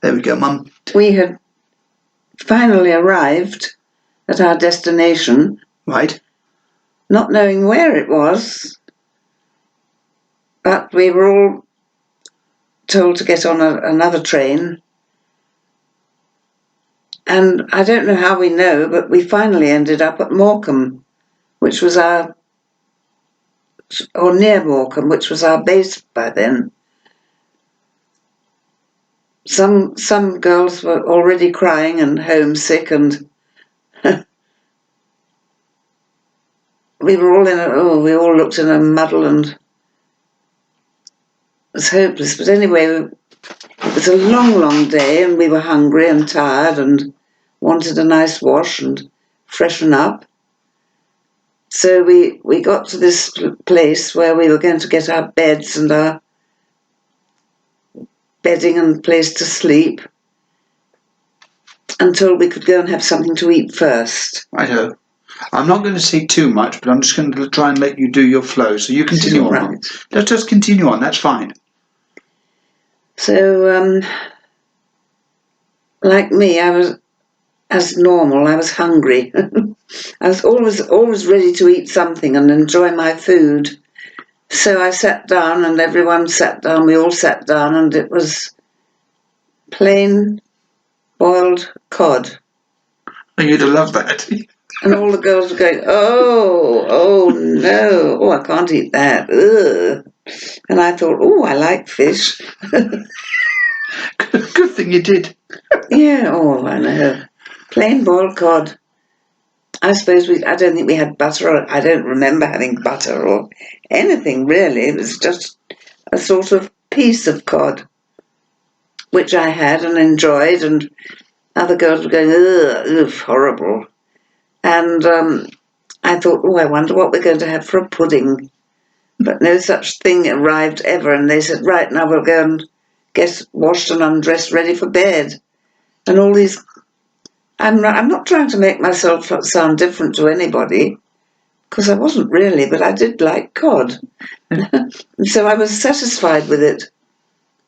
There we go, Mum. We had finally arrived at our destination. Right. Not knowing where it was, but we were all told to get on another train. And I don't know how we know, but we finally ended up at Morecambe, which was or near Morecambe, which was our base by then. Some girls were already crying and homesick, and we were all we all looked in a muddle, and it was hopeless. But anyway, it was a long, long day, and we were hungry and tired and wanted a nice wash and freshen up. So we got to this place where we were going to get our beds and our bedding and place to sleep, until we could go and have something to eat first. Righto. I'm not going to say too much, but I'm just going to try and let you do your flow. So you continue on. Right. Let's just continue on. That's fine. So, like me, I was, as normal, I was hungry. I was always ready to eat something and enjoy my food. So I sat down, and everyone sat down. We all sat down, and it was plain boiled cod. Oh, you'd have loved that. And all the girls were going, oh no, oh, I can't eat that. Ugh. And I thought, oh, I like fish. Good thing you did. Yeah, oh, I know. Plain boiled cod. I suppose I don't think we had butter, or I don't remember having butter or anything really. It was just a sort of piece of cod, which I had and enjoyed, and other girls were going, ugh, horrible. And I thought, oh, I wonder what we're going to have for a pudding. But no such thing arrived ever, and they said, right, now we'll go and get washed and undressed, ready for bed. And all these... I'm not trying to make myself sound different to anybody, because I wasn't really, but I did like cod. And so I was satisfied with it.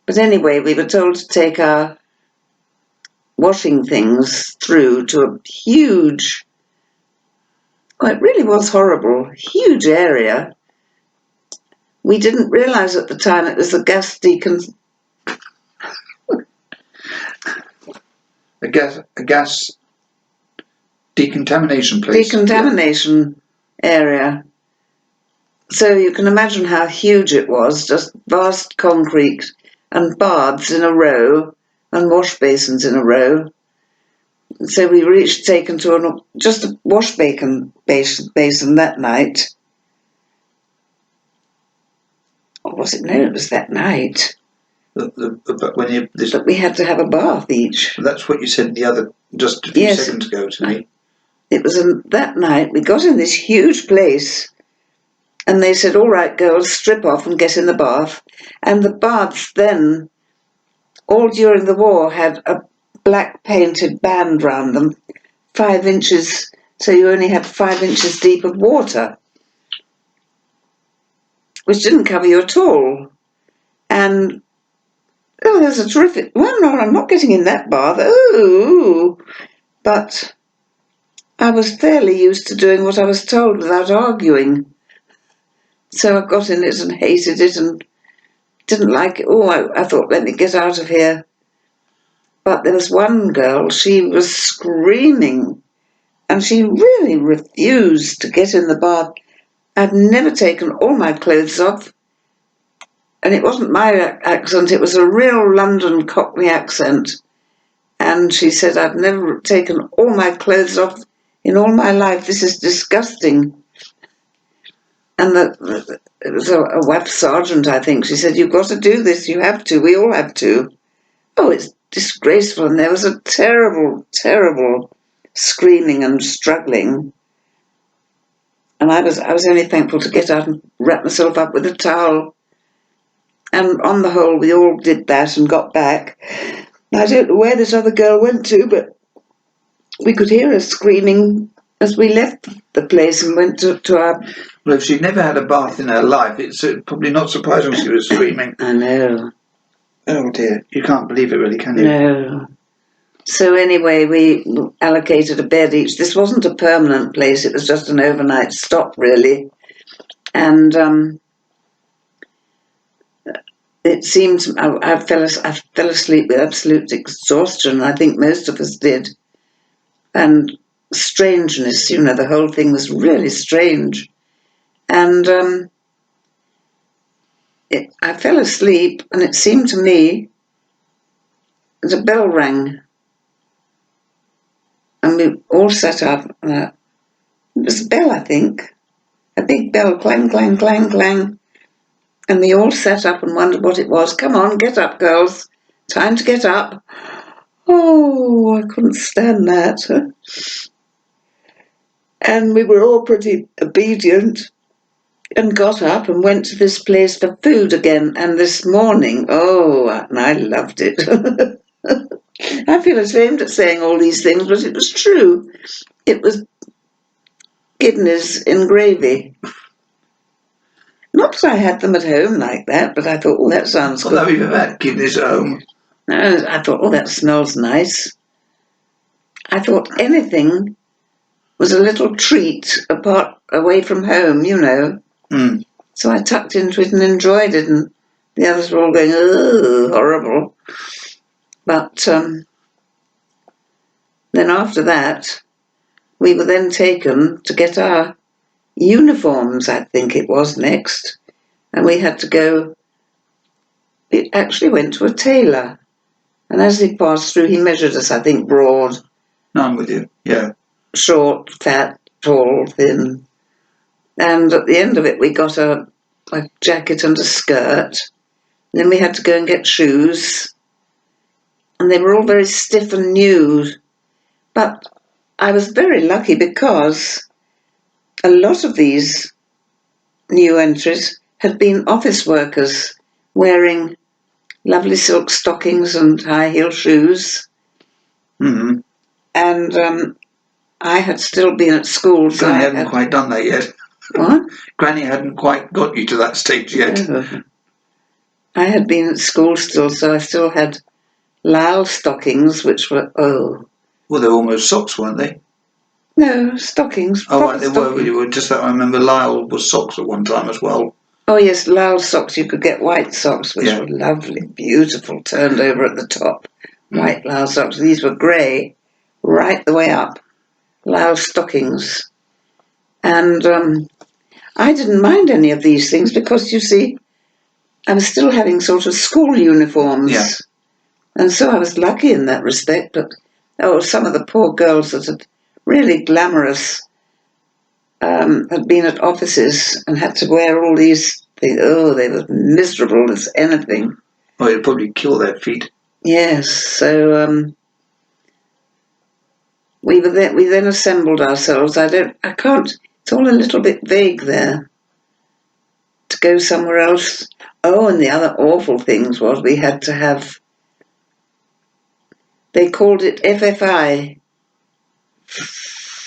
But anyway, we were told to take our washing things through to a huge... Oh, it really was horrible. Huge area. We didn't realise at the time it was the gas A gas decontamination place. Decontamination area. So you can imagine how huge it was, just vast concrete and baths in a row and wash basins in a row. So we were each taken to just a wash basin that night. Or was it? No, it was that night. But we had to have a bath each. That's what you said just a few seconds ago to me. It was that night we got in this huge place, and they said, all right, girls, strip off and get in the bath. And the baths then, all during the war, had a black painted band round them, 5 inches, so you only had 5 inches deep of water, which didn't cover you at all. And, oh, there's a terrific... Well, no, I'm not getting in that bath. Oh, but I was fairly used to doing what I was told without arguing. So I got in it and hated it and didn't like it. Oh, I thought, let me get out of here. But there was one girl, she was screaming, and she really refused to get in the bath. I'd never taken all my clothes off, and it wasn't my accent, it was a real London Cockney accent. And she said, I've never taken all my clothes off in all my life. This is disgusting. And it was a WRAF sergeant, I think. She said, you've got to do this. You have to. We all have to. Oh, it's disgraceful. And there was a terrible, terrible screaming and struggling. And I was only thankful to get out and wrap myself up with a towel. And on the whole, we all did that and got back. I don't know where this other girl went to, but we could hear her screaming as we left the place and went to our... Well, if she'd never had a bath in her life, it's probably not surprising she was screaming. I know. Oh dear, you can't believe it really, can you? No. So anyway, we allocated a bed each. This wasn't a permanent place, it was just an overnight stop, really. And it seemed I fell asleep with absolute exhaustion. I think most of us did. And strangeness, the whole thing was really strange. And I fell asleep, and it seemed to me that a bell rang. And we all sat up. It was a bell, I think. A big bell, clang, clang, clang, clang. And we all sat up and wondered what it was. Come on, get up, girls. Time to get up. Oh, I couldn't stand that. And we were all pretty obedient and got up and went to this place for food again. And this morning, and I loved it. I feel ashamed at saying all these things, but it was true. It was kidneys in gravy. Not that I had them at home like that, but I thought, that sounds good. Although we've had kidneys at home. I thought, that smells nice. I thought anything was a little treat away from home, Mm. So I tucked into it and enjoyed it, and the others were all going, oh, horrible. But then after that, we were then taken to get our uniforms, I think it was next, and we had to go. It actually went to a tailor, and as he passed through, he measured us, I think, broad. No, I'm with you, yeah. Short, fat, tall, thin. And at the end of it, we got a jacket and a skirt. And then we had to go and get shoes. And they were all very stiff and new. But I was very lucky because a lot of these new entries had been office workers wearing lovely silk stockings and high heel shoes. Mm-hmm. And I had still been at school. So Granny hadn't quite done that yet. What? Granny hadn't quite got you to that stage yet. I had been at school still, so I still had Lyle stockings, which were, Well, they were almost socks, weren't they? No, stockings. Oh, right, they were. Just that I remember Lyle was socks at one time as well. Oh, yes, Lyle socks. You could get white socks, which were lovely, beautiful, turned over at the top. White Lyle socks. These were grey, right the way up. Lyle stockings. And I didn't mind any of these things because, you see, I was still having sort of school uniforms. Yeah. And so I was lucky in that respect. But, some of the poor girls that had really glamorous had been at offices and had to wear all these things. Oh, they were miserable as anything. Oh, it'd probably kill their feet. Yes, so we then assembled ourselves. I can't. It's all a little bit vague there. To go somewhere else. Oh, and the other awful things was we had to have. They called it FFI.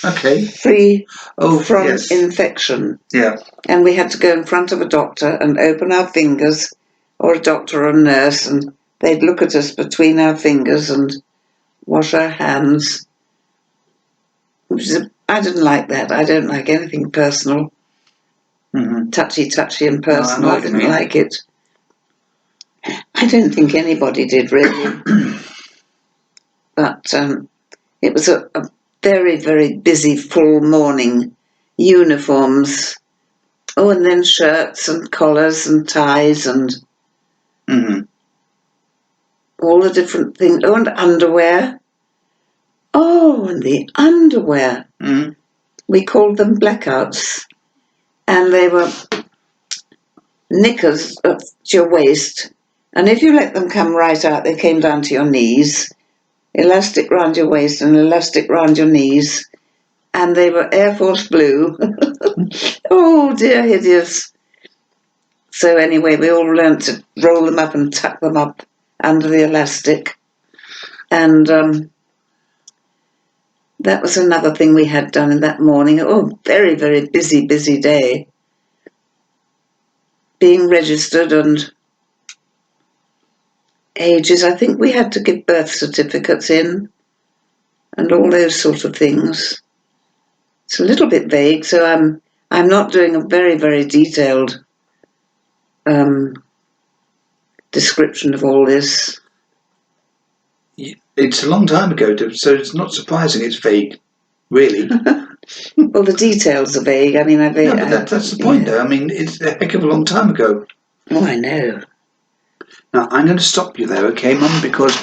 Okay. Free from yes. infection. Yeah. And we had to go in front of a doctor and open our fingers, or a doctor or a nurse, and they'd look at us between our fingers and wash our hands. I didn't like that. I don't like anything personal. Mm-hmm. Touchy and personal. No, I didn't like it. I don't think anybody did, really. But it was a very, very busy, full morning. Uniforms. Oh, and then shirts and collars and ties and all the different things. Oh, and underwear. Oh, and the underwear. Mm-hmm. We called them blackouts. And they were knickers at your waist. And if you let them come right out, they came down to your knees. Elastic round your waist and elastic round your knees. And they were Air Force blue. Oh, dear, hideous. So anyway, we all learnt to roll them up and tuck them up under the elastic. And that was another thing we had done in that morning. Oh, very, very busy day. Being registered and ages. I think we had to give birth certificates in and all those sort of things. It's a little bit vague, so I'm not doing a very, very detailed description of all this. It's a long time ago, so it's not surprising it's vague, really. Well, the details are vague. I mean, But that's the point, though. I mean, it's a heck of a long time ago. Oh, I know. Now, I'm going to stop you there, okay, Mum, because